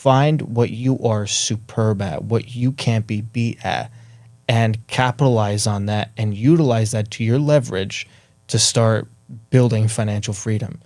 Find what you are superb at, what you can't be beat at, and capitalize on that and utilize that to your leverage to start building financial freedom.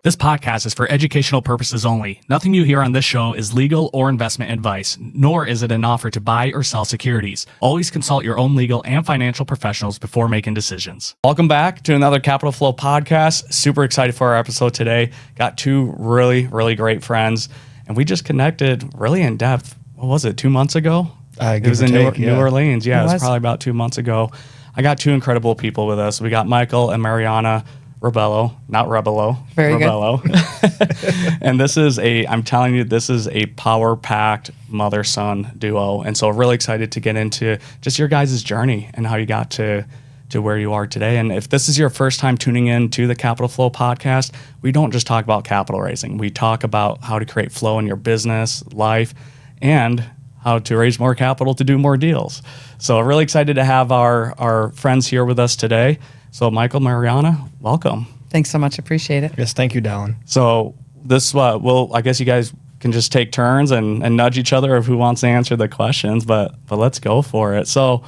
This podcast is for educational purposes only. Nothing you hear on this show is legal or investment advice, nor is it an offer to buy or sell securities. Always consult your own legal and financial professionals before making decisions. Welcome back to another Capital Flow podcast. Super excited for our episode today. Got two really great friends, and we just connected really in depth. What was it, 2 months ago? It was in New Orleans. Yeah, it was probably about 2 months ago. I got two incredible people with us. We got Michael and Mariana Rebelo, not Rebelo. Very Rebelo. Good. And I'm telling you, this is a power-packed mother-son duo. And so really excited to get into just your guys' journey and how you got to where you are today. And if this is your first time tuning in to the Capital Flow podcast, we don't just talk about capital raising. We talk about how to create flow in your business, life, and how to raise more capital to do more deals. So really excited to have our friends here with us today. So Michael, Mariana, welcome. Thanks so much. Appreciate it. Yes, thank you, Dallon. So this, I guess you guys can just take turns and nudge each other of who wants to answer the questions, but let's go for it. So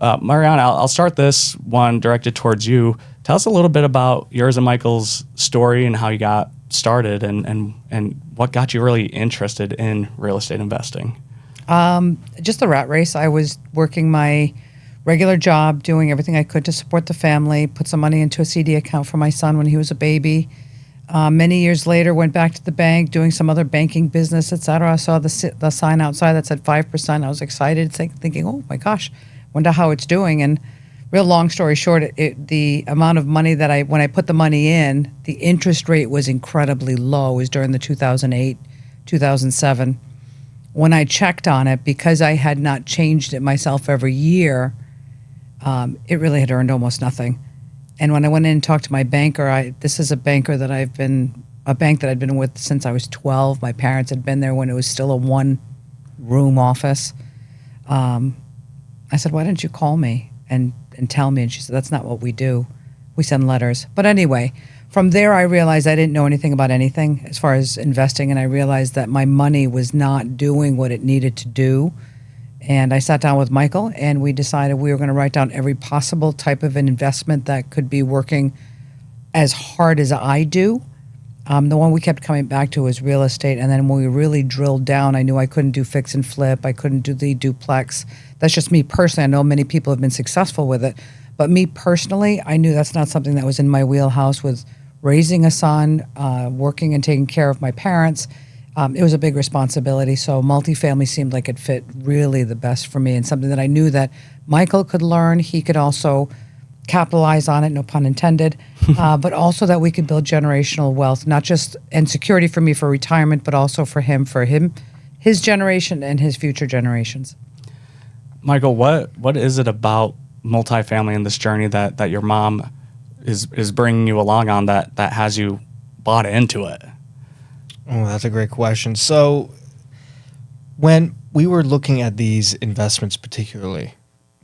Mariana, I'll start this one directed towards you. Tell us a little bit about yours and Michael's story and how you got started and what got you really interested in real estate investing. Just the rat race. I was working my regular job, doing everything I could to support the family, put some money into a CD account for my son when he was a baby. Many years later, went back to the bank, doing some other banking business, et cetera. I saw the sign outside that said 5%. I was excited, thinking, oh my gosh, wonder how it's doing. And real long story short, the amount of money that when I put the money in, the interest rate was incredibly low. It was during the 2008, 2007. When I checked on it, because I had not changed it myself every year, it really had earned almost nothing. And when I went in and talked to my banker, this is a bank that I'd been with since I was 12. My parents had been there when it was still a one-room office. I said, why didn't you call me and tell me? And she said, that's not what we do. We send letters. But anyway, from there I realized I didn't know anything about anything as far as investing, and I realized that my money was not doing what it needed to do. And I sat down with Michael, and we decided we were going to write down every possible type of an investment that could be working as hard as I do. The one we kept coming back to was real estate. And then when we really drilled down, I knew I couldn't do fix and flip. I couldn't do the duplex. That's just me personally. I know many people have been successful with it. But me personally, I knew that's not something that was in my wheelhouse with raising a son, working and taking care of my parents. It was a big responsibility, so multifamily seemed like it fit really the best for me, and something that I knew that Michael could learn. He could also capitalize on it, no pun intended, but also that we could build generational wealth, not just and security for me for retirement, but also for him, his generation and his future generations. Michael, what is it about multifamily in this journey that your mom is bringing you along on that has you bought into it? Oh, that's a great question. So when we were looking at these investments, particularly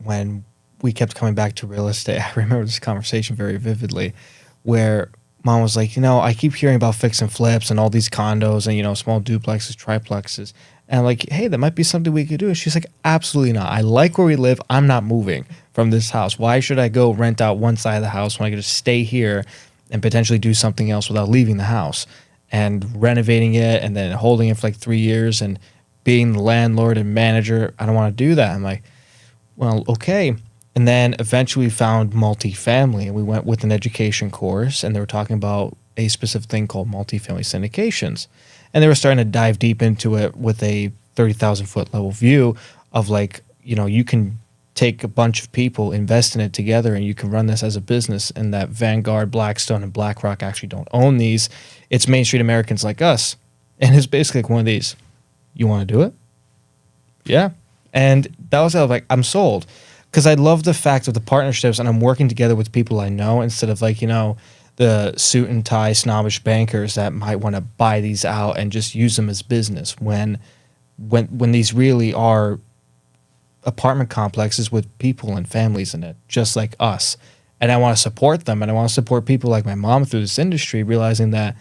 when we kept coming back to real estate, I remember this conversation very vividly where Mom was like, I keep hearing about fix and flips and all these condos and, small duplexes, triplexes. And I'm like, hey, that might be something we could do. And she's like, absolutely not. I like where we live. I'm not moving from this house. Why should I go rent out one side of the house when I could just stay here and potentially do something else without leaving the house? And renovating it and then holding it for like 3 years and being the landlord and manager, I don't want to do that. I'm like, well, okay. And then eventually we found multifamily, and we went with an education course, and they were talking about a specific thing called multifamily syndications. And they were starting to dive deep into it with a 30,000 foot level view of like, you can take a bunch of people, invest in it together, and you can run this as a business, and that Vanguard, Blackstone, and BlackRock actually don't own these. It's Main Street Americans like us. And it's basically like one of these. You want to do it? Yeah. And that was how like, I'm sold. because I love the fact of the partnerships, and I'm working together with people I know instead of like, the suit and tie snobbish bankers that might want to buy these out and just use them as business when these really are apartment complexes with people and families in it, just like us. And I want to support them, and I want to support people like my mom through this industry, realizing that,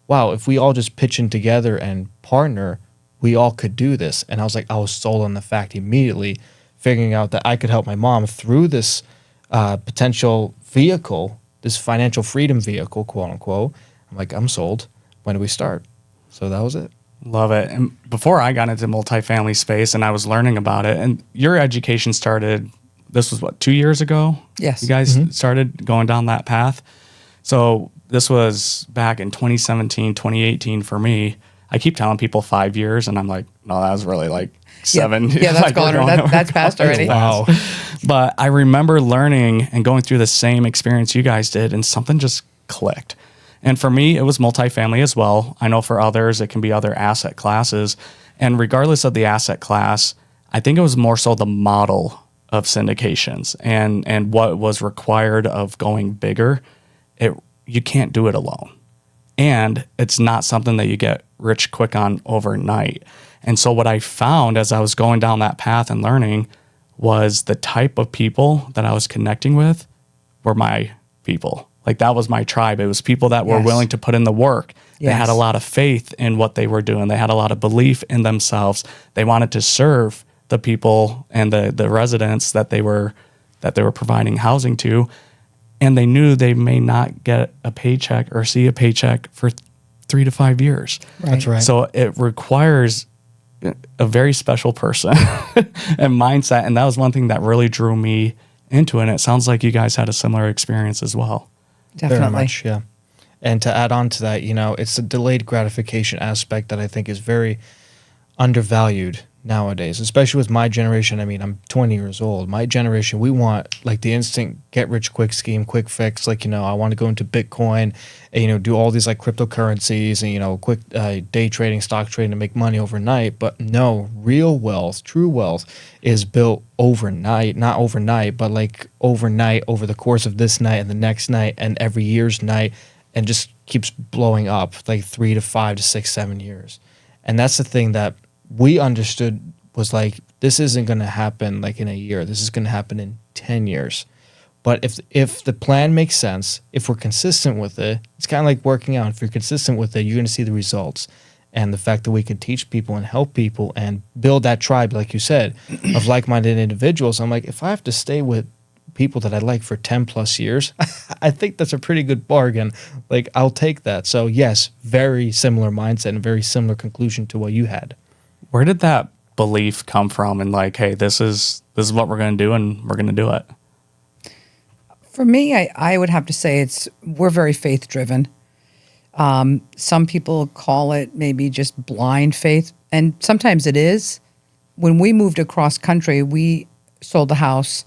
wow, if we all just pitch in together and partner, we all could do this. And I was sold on the fact immediately, figuring out that I could help my mom through this potential vehicle, this financial freedom vehicle, quote unquote. I'm like, I'm sold. When do we start? So that was it. Love it. And before I got into multifamily space and I was learning about it, and your education started, this was what, 2 years ago? Yes. You guys started going down that path. So this was back in 2017, 2018 for me. I keep telling people 5 years, and I'm like, no, that was really like 7. Yeah, that's gone. That's passed already. Wow. But I remember learning and going through the same experience you guys did, and something just clicked. And for me, it was multifamily as well. I know for others, it can be other asset classes. And regardless of the asset class, I think it was more so the model of syndications and what was required of going bigger. You can't do it alone. And it's not something that you get rich quick on overnight. And so what I found as I was going down that path and learning was the type of people that I was connecting with were my people. Like that was my tribe. It was people that were willing to put in the work. They had a lot of faith in what they were doing. They had a lot of belief in themselves. They wanted to serve the people and the residents that they were providing housing to. And they knew they may not get a paycheck or see a paycheck for 3 to 5 years. Right. That's right. So it requires a very special person and mindset. And that was one thing that really drew me into it. And it sounds like you guys had a similar experience as well. Definitely. Very much, yeah. And to add on to that, it's a delayed gratification aspect that I think is very undervalued nowadays, especially with my generation. I mean, I'm 20 years old. My generation, we want like the instant get rich quick scheme, quick fix. Like, I want to go into Bitcoin and, do all these like cryptocurrencies and, quick day trading, stock trading to make money overnight. But no, real wealth, true wealth is built overnight, not overnight, but like overnight over the course of this night and the next night and every year's night, and just keeps blowing up like 3 to 5 to 6, 7 years. And that's the thing that we understood was like, this isn't going to happen like in a year. This is going to happen in 10 years. But if the plan makes sense, if we're consistent with it, it's kind of like working out. If you're consistent with it, you're going to see the results. And the fact that we can teach people and help people and build that tribe, like you said, of like-minded individuals. I'm like, if I have to stay with people that I like for 10 plus years, I think that's a pretty good bargain. Like, I'll take that. So yes, very similar mindset and very similar conclusion to what you had. Where did that belief come from? And like, hey, this is what we're going to do, and we're going to do it. For me, I would have to say we're very faith driven. Some people call it maybe just blind faith, and sometimes it is. When we moved across country, we sold the house.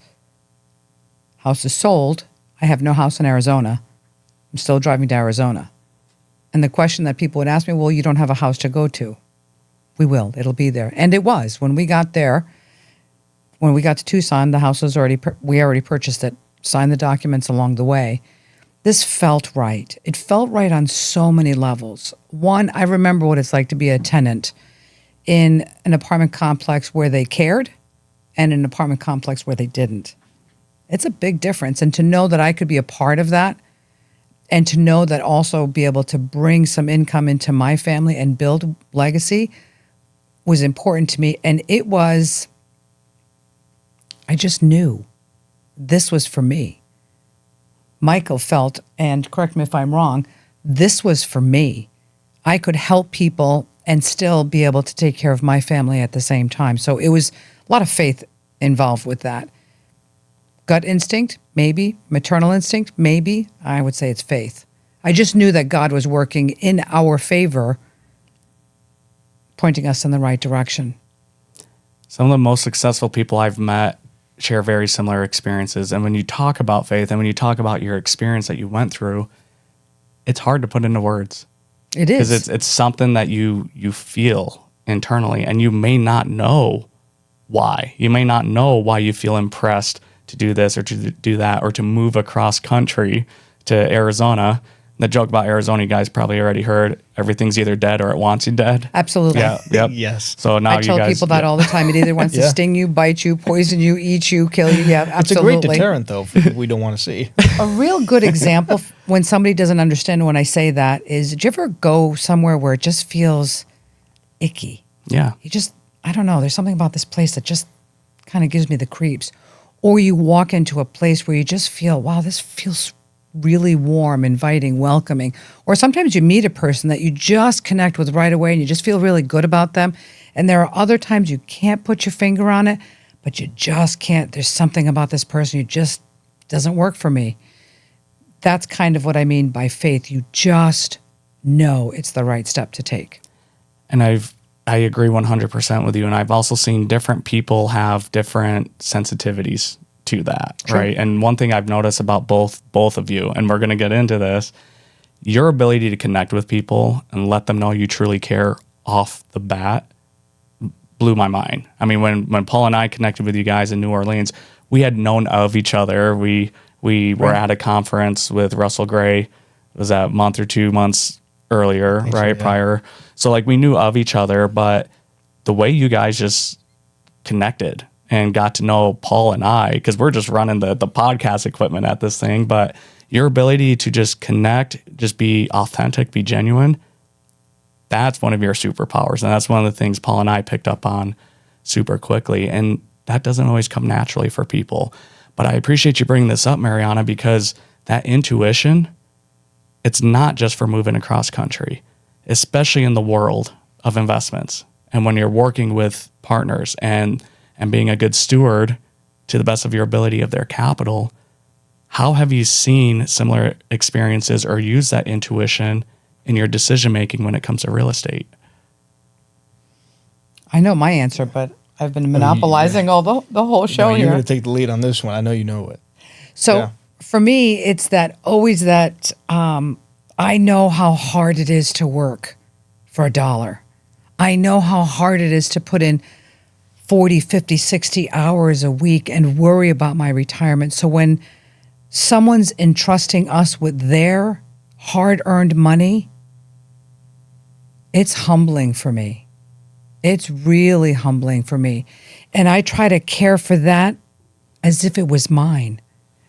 House is sold. I have no house in Arizona. I'm still driving to Arizona. And the question that people would ask me, well, you don't have a house to go to. We will. It'll be there. And it was. When we got there, when we got to Tucson, the house was we already purchased it, signed the documents along the way. This felt right. It felt right on so many levels. One, I remember what it's like to be a tenant in an apartment complex where they cared and an apartment complex where they didn't. It's a big difference. And to know that I could be a part of that, and to know that also be able to bring some income into my family and build legacy was important to me. And I just knew this was for me. Michael felt, and correct me if I'm wrong, this was for me. I could help people and still be able to take care of my family at the same time. So it was a lot of faith involved with that. Gut instinct, maybe. Maternal instinct, maybe. I would say it's faith. I just knew that God was working in our favor, pointing us in the right direction. Some of the most successful people I've met share very similar experiences. And when you talk about faith and when you talk about your experience that you went through, it's hard to put into words. It is. Because it's something that you feel internally, and you may not know why. You may not know why you feel impressed to do this or to do that or to move across country to Arizona. The joke about Arizona, you guys probably already heard, everything's either dead or it wants you dead. Absolutely. Yeah. Yep. Yes. So now I tell you guys, people that all the time. It either wants to Yeah. sting you, bite you, poison you, eat you, kill you. Yeah, It's a absolutely. great deterrent, though, for people we don't want to see. A real good example when somebody doesn't understand when I say that is, did you ever go somewhere where it just feels icky? Yeah. You just, I don't know, there's something about this place that just kind of gives me the creeps. Or you walk into a place where you just feel, wow, this feels really warm, inviting, welcoming. Or sometimes you meet a person that you just connect with right away and you just feel really good about them. And there are other times you can't put your finger on it, but you just can't. There's something about this person, you just doesn't work for me. That's kind of what I mean by faith. You just know it's the right step to take. And I agree 100% with you. And I've also seen different people have different sensitivities to that, Sure. right? And one thing I've noticed about both of you, and we're going to get into this, your ability to connect with people and let them know you truly care off the bat blew my mind. I mean, when Paul and I connected with you guys in New Orleans, we had known of each other. We were at a conference with Russell Gray. It was a month or 2 months earlier, Thanks, right? yeah. Prior. So like we knew of each other, but the way you guys just connected and got to know Paul and I, because we're just running the podcast equipment at this thing, but your ability to just connect, just be authentic, be genuine, that's one of your superpowers. And that's one of the things Paul and I picked up on super quickly. And that doesn't always come naturally for people. But I appreciate you bringing this up, Mariana, because that intuition, it's not just for moving across country, especially in the world of investments. And when you're working with partners and being a good steward to the best of your ability of their capital, how have you seen similar experiences or used that intuition in your decision making when it comes to real estate? I know my answer, but I've been monopolizing all the whole show No, you're here. going to take the lead on this one. I know you know it. So Yeah. for me, it's that always that I know how hard it is to work for $1. I know how hard it is to put in 40, 50, 60 hours a week and worry about my retirement. So when someone's entrusting us with their hard-earned money, it's humbling for me. It's really humbling for me. And I try to care for that as if it was mine.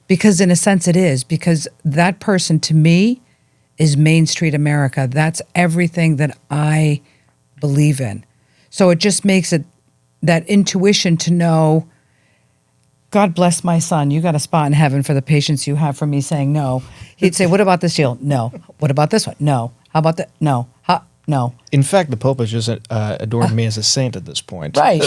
Because in a sense it is, because that person to me is Main Street America. That's everything that I believe in. So it just makes it that intuition to know, God bless my son, you got a spot in heaven for the patience you have for me saying no. He'd say, what about this deal? No. What about this one? No. How about that? No. No. In fact, the Pope has just adored me as a saint at this point. Right.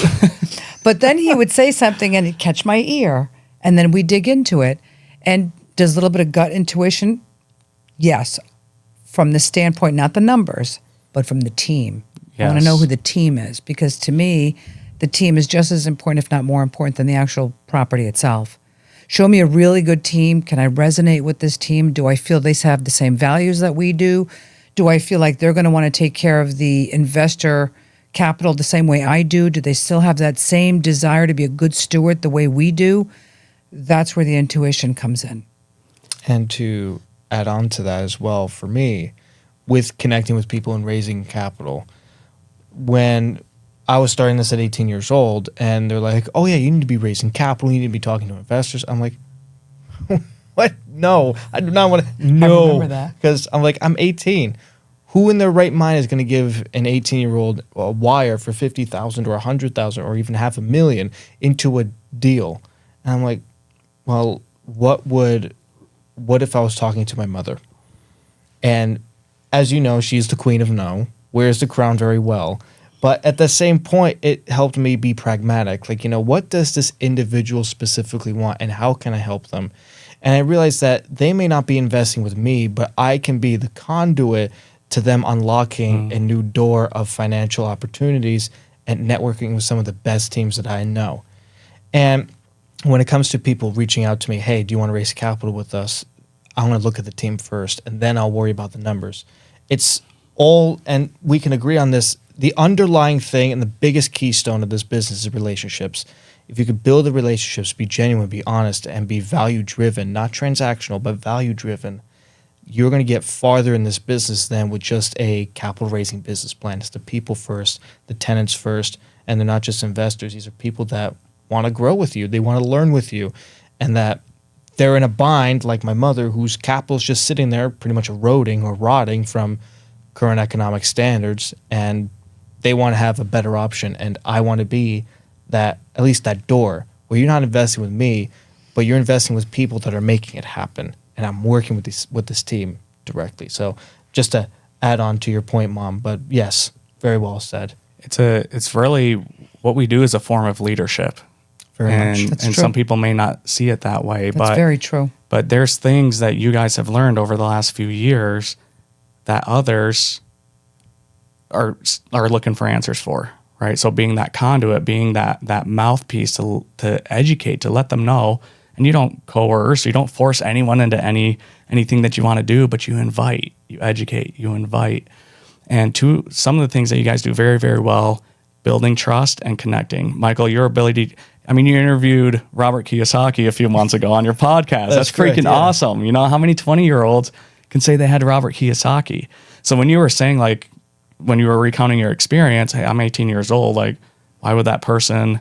But then he would say something and it'd catch my ear. And then we dig into it. And does a little bit of gut intuition? Yes. From the standpoint, not the numbers, but from the team. I want to Yes. know who the team is. Because to me, the team is just as important, if not more important, than the actual property itself. Show me a really good team. Can I resonate with this team? Do I feel they have the same values that we do? Do I feel like they're going to want to take care of the investor capital the same way I do? Do they still have that same desire to be a good steward the way we do? That's where the intuition comes in. And to add on to that as well, for me, with connecting with people and raising capital, when I was starting this at 18 years old and they're like, oh yeah, you need to be raising capital, you need to be talking to investors. I'm like, what? No, I do not want to. No, remember that. because I'm like, I'm 18. Who in their right mind is going to give an 18-year-old a wire for $50,000 or $100,000 or even $500,000 into a deal? And I'm like, well, what if I was talking to my mother? And as you know, she's the queen of no, wears the crown very well. But at the same point, it helped me be pragmatic. Like, what does this individual specifically want and how can I help them? And I realized that they may not be investing with me, but I can be the conduit to them unlocking a new door of financial opportunities and networking with some of the best teams that I know. And when it comes to people reaching out to me, hey, do you want to raise capital with us? I want to look at the team first, and then I'll worry about the numbers. It's all, and we can agree on this, the underlying thing and the biggest keystone of this business is relationships. if you could build the relationships, be genuine, be honest, and be value driven, not transactional, but value driven, you're going to get farther in this business than with just a capital raising business plan. It's the people first, the tenants first, and they're not just investors. These are people that want to grow with you. They want to learn with you, and that they're in a bind, like my mother, whose capital's just sitting there pretty much eroding or rotting from current economic standards, and they want to have a better option. And I want to be that, at least that door, where you're not investing with me, but you're investing with people that are making it happen. And I'm working with this team directly. So just to add on to your point, Mom, but yes, very well said. It's really what we do is a form of leadership. Very much. That's and true. some people may not see it that way, That's very true. But there's things that you guys have learned over the last few years that others are looking for answers for, right? So being that conduit, being that mouthpiece to educate, to let them know, and you don't coerce, you don't force anyone into anything that you want to do, but you invite, you educate, you invite. And some of the things that you guys do very, very well, building trust and connecting. Michael, your ability, you interviewed Robert Kiyosaki a few months ago on your podcast. That's correct, freaking yeah. awesome. You know, how many 20-year-olds can say they had Robert Kiyosaki? So when you were saying, like, when you were recounting your experience, hey, I'm 18 years old, like, why would that person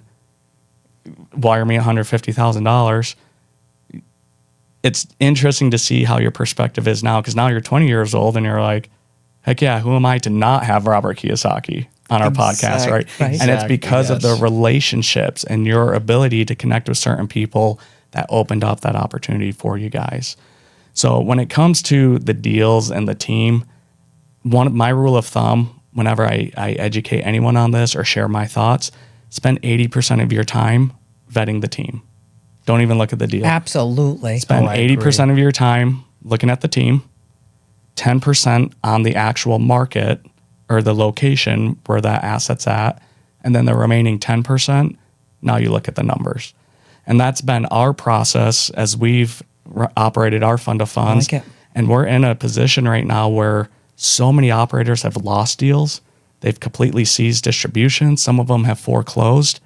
wire me $150,000? It's interesting to see how your perspective is now, because now you're 20 years old and you're like, heck yeah, who am I to not have Robert Kiyosaki on our podcast, right? Right. And it's because of the yes. relationships and your ability to connect with certain people that opened up that opportunity for you guys. So when it comes to the deals and the team, my rule of thumb, whenever I educate anyone on this or share my thoughts, spend 80% of your time vetting the team. Don't even look at the deal. Absolutely. Spend I 80% of your time looking at the team, 10% on the actual market or the location where that asset's at, and then the remaining 10%, now you look at the numbers. And that's been our process as we've operated our fund of funds. I like it. And we're in a position right now where so many operators have lost deals. They've completely seized distribution. Some of them have foreclosed.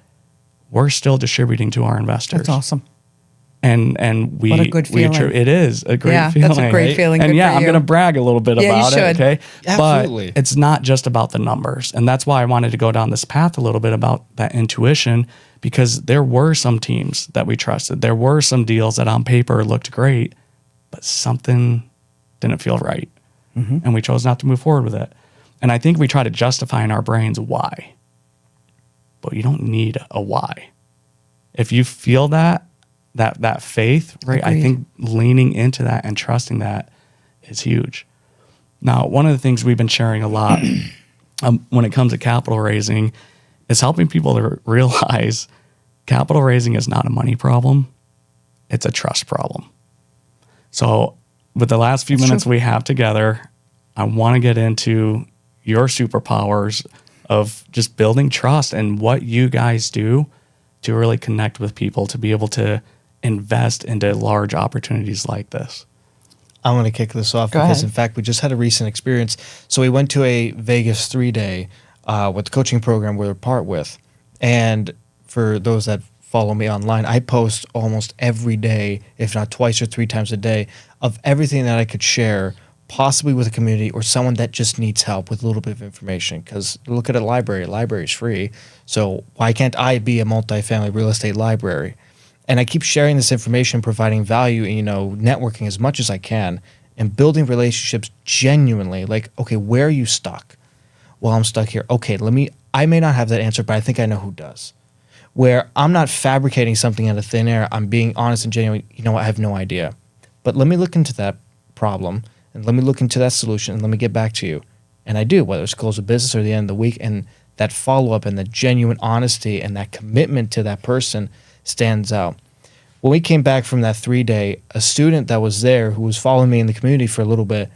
We're still distributing to our investors. That's awesome. And we, What a good feeling. It is a great Yeah, feeling. that's a great feeling. And Good yeah, for I'm you. going to brag a little bit Yeah, you about it. should. Okay. Absolutely. But it's not just about the numbers. And that's why I wanted to go down this path a little bit about that intuition, because there were some teams that we trusted. There were some deals that on paper looked great, but something didn't feel right. Mm-hmm. And we chose not to move forward with it. And I think we try to justify in our brains why. But you don't need a why. If you feel that faith, right? Agreed. I think leaning into that and trusting that is huge. Now, one of the things we've been sharing a lot when it comes to capital raising is helping people to realize capital raising is not a money problem. It's a trust problem. So with the last few minutes we have together, I want to get into your superpowers of just building trust and what you guys do to really connect with people, to be able to invest into large opportunities like this. I'm going to kick this off Go because, ahead. in fact, we just had a recent experience. So we went to a Vegas 3-day with the coaching program we're part with. And for those that follow me online, I post almost every day, if not twice or 3 times a day, of everything that I could share, possibly with a community or someone that just needs help with a little bit of information. Because look at a library. A library is free. So why can't I be a multifamily real estate library? And I keep sharing this information, providing value, and, networking as much as I can and building relationships genuinely. Like, okay, where are you stuck? Well, I'm stuck here. Okay, I may not have that answer, but I think I know who does. Where I'm not fabricating something out of thin air. I'm being honest and genuine. You know what? I have no idea. But let me look into that problem and let me look into that solution and let me get back to you. And I do, whether it's close of business or the end of the week. And that follow-up and the genuine honesty and that commitment to that person stands out. When we came back from that 3-day, a student that was there who was following me in the community for a little bit,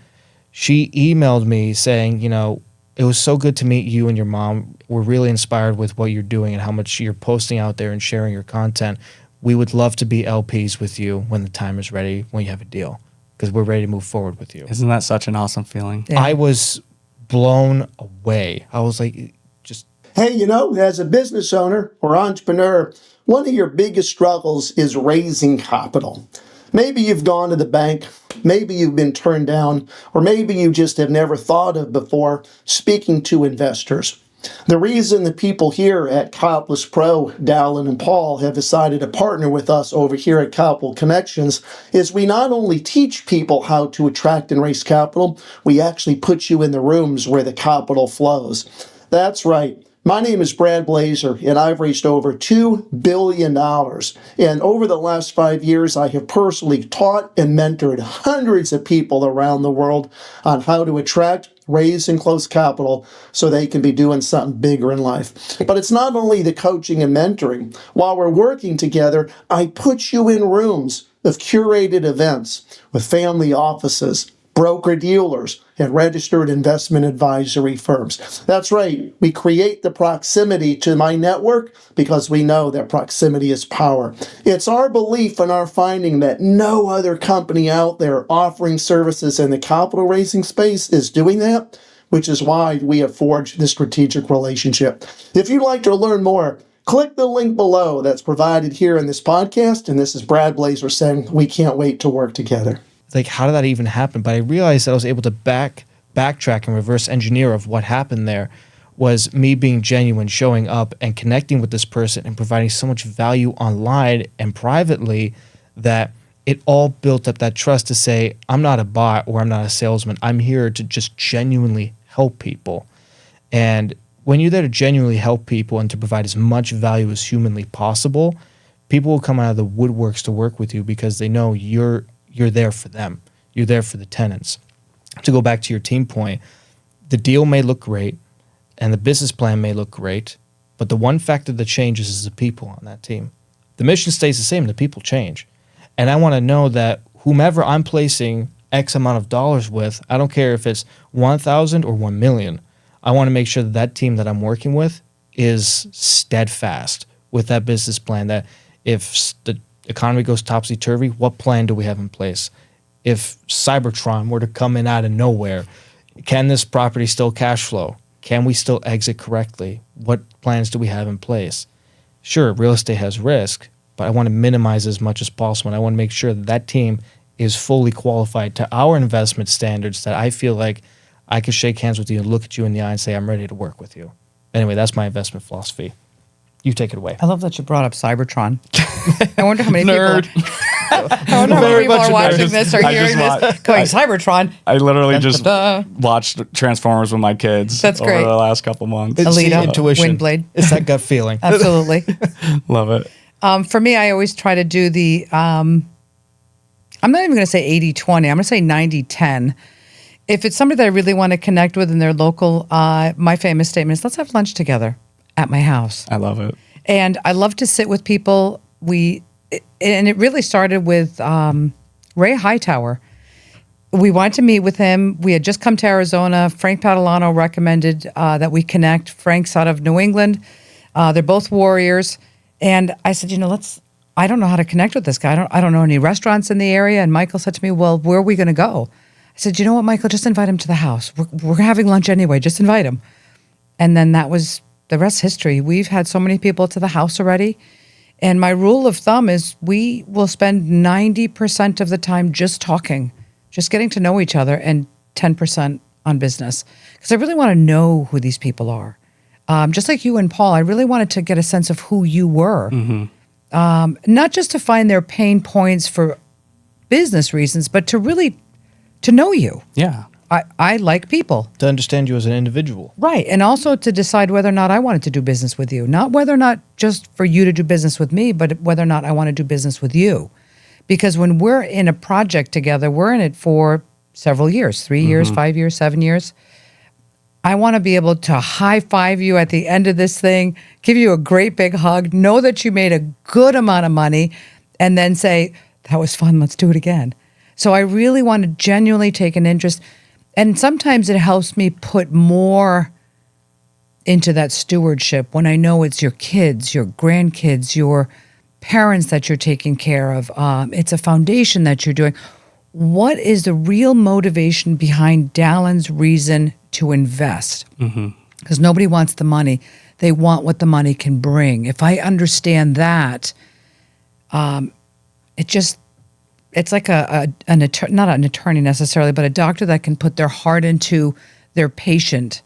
she emailed me saying, it was so good to meet you and your mom. We're really inspired with what you're doing and how much you're posting out there and sharing your content. We would love to be LPs with you when the time is ready, when you have a deal, because we're ready to move forward with you. Isn't that such an awesome feeling? Yeah. I was blown away. I was like, just Hey, as a business owner or entrepreneur, one of your biggest struggles is raising capital. Maybe you've gone to the bank, maybe you've been turned down, or maybe you just have never thought of before speaking to investors. The reason the people here at Copless Pro, Dallon and Paul, have decided to partner with us over here at Copple Connections is we not only teach people how to attract and raise capital, we actually put you in the rooms where the capital flows. That's right. My name is Brad Blazer, and I've raised over $2 billion. And over the last 5 years, I have personally taught and mentored hundreds of people around the world on how to attract, raise, and close capital so they can be doing something bigger in life. But it's not only the coaching and mentoring. While we're working together, I put you in rooms of curated events with family offices, broker-dealers, and registered investment advisory firms. That's right. We create the proximity to my network because we know that proximity is power. It's our belief and our finding that no other company out there offering services in the capital raising space is doing that, which is why we have forged this strategic relationship. If you'd like to learn more, click the link below that's provided here in this podcast. And this is Brad Blazer saying we can't wait to work together. Like, how did that even happen? But I realized that I was able to backtrack and reverse engineer of what happened there was me being genuine, showing up and connecting with this person and providing so much value online and privately that it all built up that trust to say, I'm not a bot or I'm not a salesman. I'm here to just genuinely help people. And when you're there to genuinely help people and to provide as much value as humanly possible, people will come out of the woodworks to work with you because they know you're there for them. You're there for the tenants. To go back to your team point, the deal may look great and the business plan may look great, but the one factor that changes is the people on that team. The mission stays the same, the people change. And I want to know that whomever I'm placing X amount of dollars with, I don't care if it's 1,000 or 1 million, I want to make sure that that team that I'm working with is steadfast with that business plan, that if the economy goes topsy-turvy, what plan do we have in place? If Cybertron were to come in out of nowhere, can this property still cash flow? Can we still exit correctly? What plans do we have in place? Sure, real estate has risk, but I want to minimize as much as possible. And I want to make sure that that team is fully qualified to our investment standards, that I feel like I can shake hands with you and look at you in the eye and say, I'm ready to work with you. Anyway, that's my investment philosophy. You take it away. I love that you brought up Cybertron. I wonder how many Nerd. people. I wonder how many people are watching this or hearing this, going Cybertron. I literally just Da-da-da. watched Transformers with my kids That's over great. the last couple months. It's the Alita, intuition. Windblade. It's that gut feeling. Absolutely. Love it. For me, I always try to do the, I'm not even going to say 80-20. I'm going to say 90-10. If it's somebody that I really want to connect with and they're local, my famous statement is, let's have lunch together at my house. I love it. And I love to sit with people. And it really started with Ray Hightower. We wanted to meet with him. We had just come to Arizona. Frank Padalano recommended that we connect. Frank's out of New England. They're both warriors. And I said, I don't know how to connect with this guy. I don't know any restaurants in the area. And Michael said to me, well, where are we going to go? I said, you know what, Michael, just invite him to the house. We're having lunch anyway. Just invite him. And then that was the rest history. We've had so many people to the house already. And my rule of thumb is we will spend 90% of the time just talking, just getting to know each other, and 10% on business. Because I really want to know who these people are. Just like you and Paul, I really wanted to get a sense of who you were. Mm-hmm. Not just to find their pain points for business reasons, but to really to know you. Yeah. I like people. To understand you as an individual. Right. And also to decide whether or not I wanted to do business with you. Not whether or not just for you to do business with me, but whether or not I want to do business with you. Because when we're in a project together, we're in it for several years, 3 years, 5 years, 7 years. I want to be able to high five you at the end of this thing, give you a great big hug, know that you made a good amount of money, and then say, that was fun, let's do it again. So I really want to genuinely take an interest. And sometimes it helps me put more into that stewardship when I know it's your kids, your grandkids, your parents that you're taking care of. It's a foundation that you're doing. What is the real motivation behind Dallon's reason to invest? Because nobody wants the money. They want what the money can bring. If I understand that, it's like not an attorney necessarily, but a doctor that can put their heart into their patient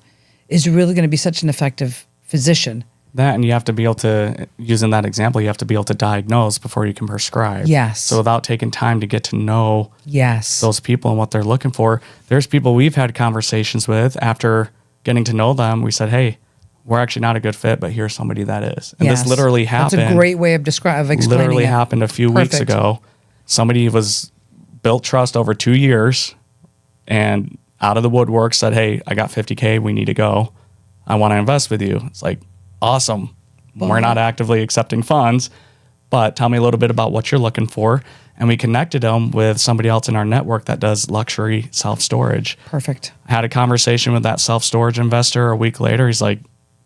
is really going to be such an effective physician. That, and you have to be able to, using that example, you have to be able to diagnose before you can prescribe. Yes. So without taking time to get to know Yes. those people and what they're looking for, there's people we've had conversations with after getting to know them. We said, hey, we're actually not a good fit, but here's somebody that is. And Yes. this literally happened. That's a great way of explaining Literally it. happened a few weeks Perfect. ago. Somebody was built trust over 2 years and out of the woodwork said, hey, I got 50K. We need to go. I want to invest with you. It's like, awesome. We're not actively accepting funds, but tell me a little bit about what you're looking for. And we connected them with somebody else in our network that does luxury self-storage. Perfect. I had a conversation with that self-storage investor a week later. He's like,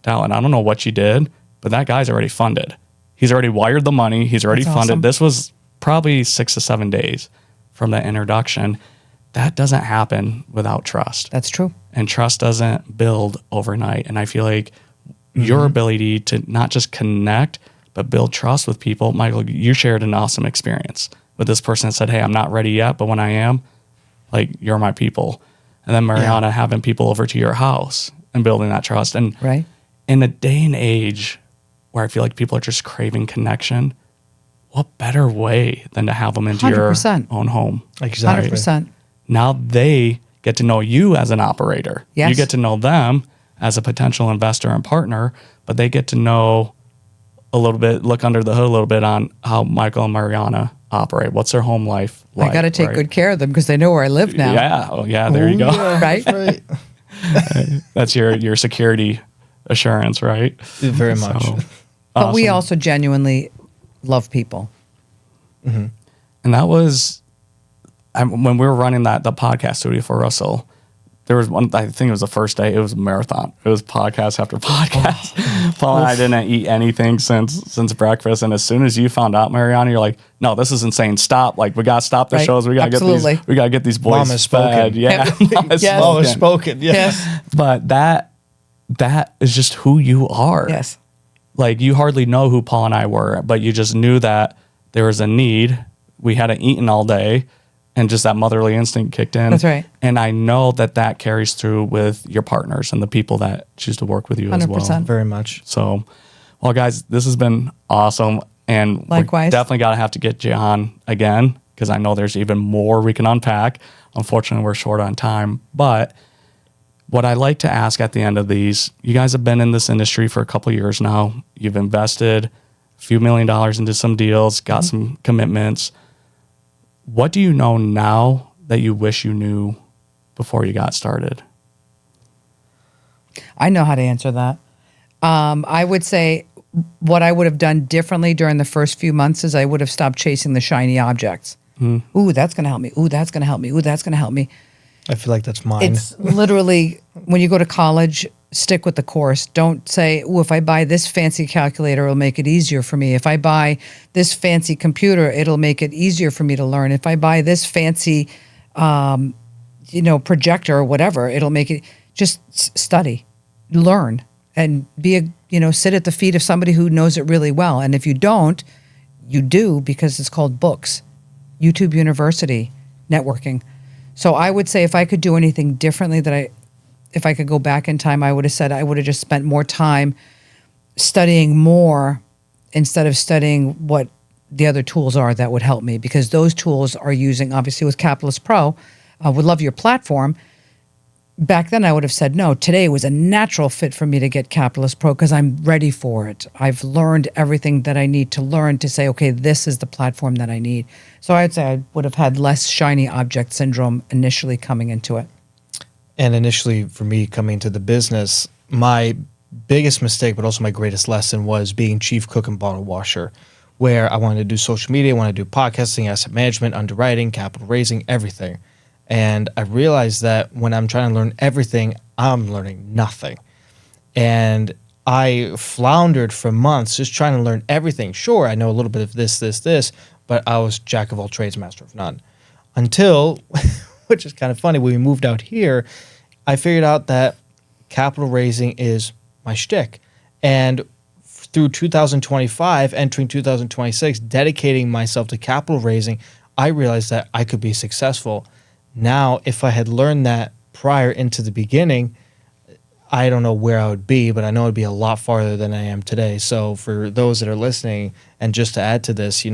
Dallon, I don't know what you did, but that guy's already funded. He's already wired the money. He's already That's funded. awesome. This was probably 6 to 7 days from that introduction. That doesn't happen without trust. That's true. And trust doesn't build overnight. And I feel like your ability to not just connect, but build trust with people. Michael, you shared an awesome experience with this person that said, hey, I'm not ready yet, but when I am, like, you're my people. And then Mariana having people over to your house and building that trust. And Right. in a day and age where I feel like people are just craving connection, what better way than to have them into 100%. your own home? Exactly. 100%. Now they get to know you as an operator. Yes. You get to know them as a potential investor and partner, but they get to know a little bit, look under the hood a little bit on how Michael and Mariana operate. What's their home life like? I got to take right? good care of them because they know where I live now. Yeah. Oh, yeah. There you go. Right? Right. That's your security assurance, right? Very much. So, But we awesome. also genuinely love people. And that was when we were running the podcast studio for Russell. There was one, I think it was the first day. It was a marathon. It was podcast after podcast. Paul and I didn't eat anything since breakfast. And as soon as you found out, Mariana, you're like, "No, this is insane. Stop! Like, we gotta stop the Right. shows. We gotta Absolutely. get these boys Mom has fed." spoken. Yeah, Mom has Yes. Oh, it's spoken. spoken. Yes. But that is just who you are. Yes. Like, you hardly know who Paul and I were, but you just knew that there was a need. We hadn't eaten all day, and just that motherly instinct kicked in. That's right. And I know that carries through with your partners and the people that choose to work with you as well. 100%. Very much. So, well, guys, this has been awesome. And we Likewise. definitely got to have to get you on again, because I know there's even more we can unpack. Unfortunately, we're short on time. But what I like to ask at the end of these, you guys have been in this industry for a couple of years now. You've invested a few $1 million into some deals, got some commitments. What do you know now that you wish you knew before you got started? I know how to answer that. I would say what I would have done differently during the first few months is I would have stopped chasing the shiny objects. Ooh, that's going to help me. Ooh, that's going to help me. Ooh, that's going to help me. I feel like that's mine. It's literally, when you go to college, stick with the course. Don't say, "Ooh, if I buy this fancy calculator, it'll make it easier for me. If I buy this fancy computer, it'll make it easier for me to learn. If I buy this fancy, projector or whatever, it'll make it." Just study, learn, and sit at the feet of somebody who knows it really well. And if you don't, you do, because it's called books, YouTube University, networking. So I would say if I could do anything differently, if I could go back in time, I would have said I would have just spent more time studying more instead of studying what the other tools are that would help me, because those tools are using, obviously with Capitalist Pro, would love your platform. Back then I would have said, no, today was a natural fit for me to get Capitalist Pro because I'm ready for it. I've learned everything that I need to learn to say, okay, this is the platform that I need. So I'd say I would have had less shiny object syndrome initially coming into it. And initially, for me coming into the business, my biggest mistake, but also my greatest lesson, was being chief cook and bottle washer, where I wanted to do social media, I wanted to do podcasting, asset management, underwriting, capital raising, everything. And I realized that when I'm trying to learn everything, I'm learning nothing. And I floundered for months just trying to learn everything. Sure, I know a little bit of this, but I was jack of all trades, master of none. Until, which is kind of funny, when we moved out here, I figured out that capital raising is my shtick. And through 2025, entering 2026, dedicating myself to capital raising, I realized that I could be successful. Now, if I had learned that prior into the beginning, I don't know where I would be, but I know I'd be a lot farther than I am today. So for those that are listening, and just to add to this,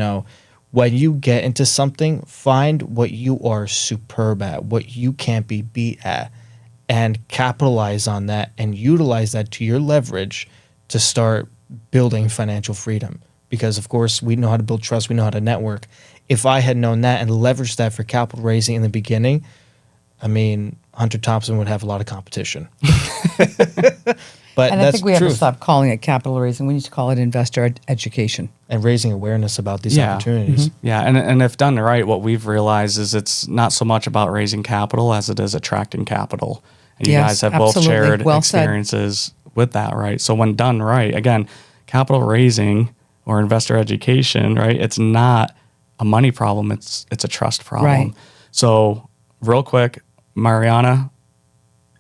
when you get into something, find what you are superb at, what you can't be beat at, and capitalize on that and utilize that to your leverage to start building financial freedom. Because of course we know how to build trust, we know how to network. If I had known that and leveraged that for capital raising in the beginning, I mean, Hunter Thompson would have a lot of competition. But And that's I think we have truth. to stop calling it capital raising. We need to call it investor education. And raising awareness about these opportunities. Yeah, and if done right, what we've realized is it's not so much about raising capital as it is attracting capital. And you Yes, guys have both absolutely. shared Well said. experiences with that, right? So when done right, again, capital raising or investor education, right? It's not a money problem, it's a trust problem. Right. So real quick, Mariana,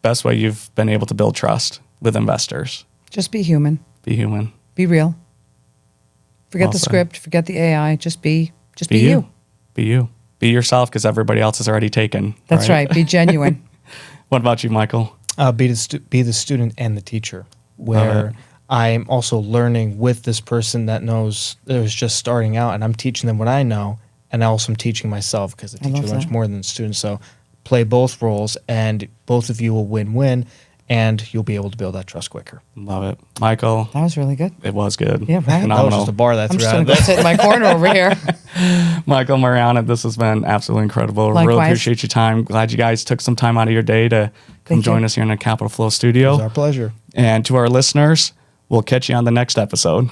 best way you've been able to build trust with investors. Just be human. Be human. Be real. Forget Well the said. script. Forget the AI. Just be you. Be you. Be yourself, because everybody else is already taken. That's right. Be genuine. What about you, Michael? Be the student and the teacher, where I'm also learning with this person that is just starting out, and I'm teaching them what I know, and I also am teaching myself, because the teacher love learns that. more than the student. So play both roles, and both of you will win-win, and you'll be able to build that trust quicker. Love it. Michael, That was really good. it was good. Yeah, right. That was Phenomenal. just a bar that I'm threw just out going of to go there. sit in my corner over here. Michael, Mariana, this has been absolutely incredible. Really Likewise. appreciate your time. Glad you guys took some time out of your day to come Thank join you. us here in the Capital Flow It was studio. our pleasure. And to our listeners, we'll catch you on the next episode.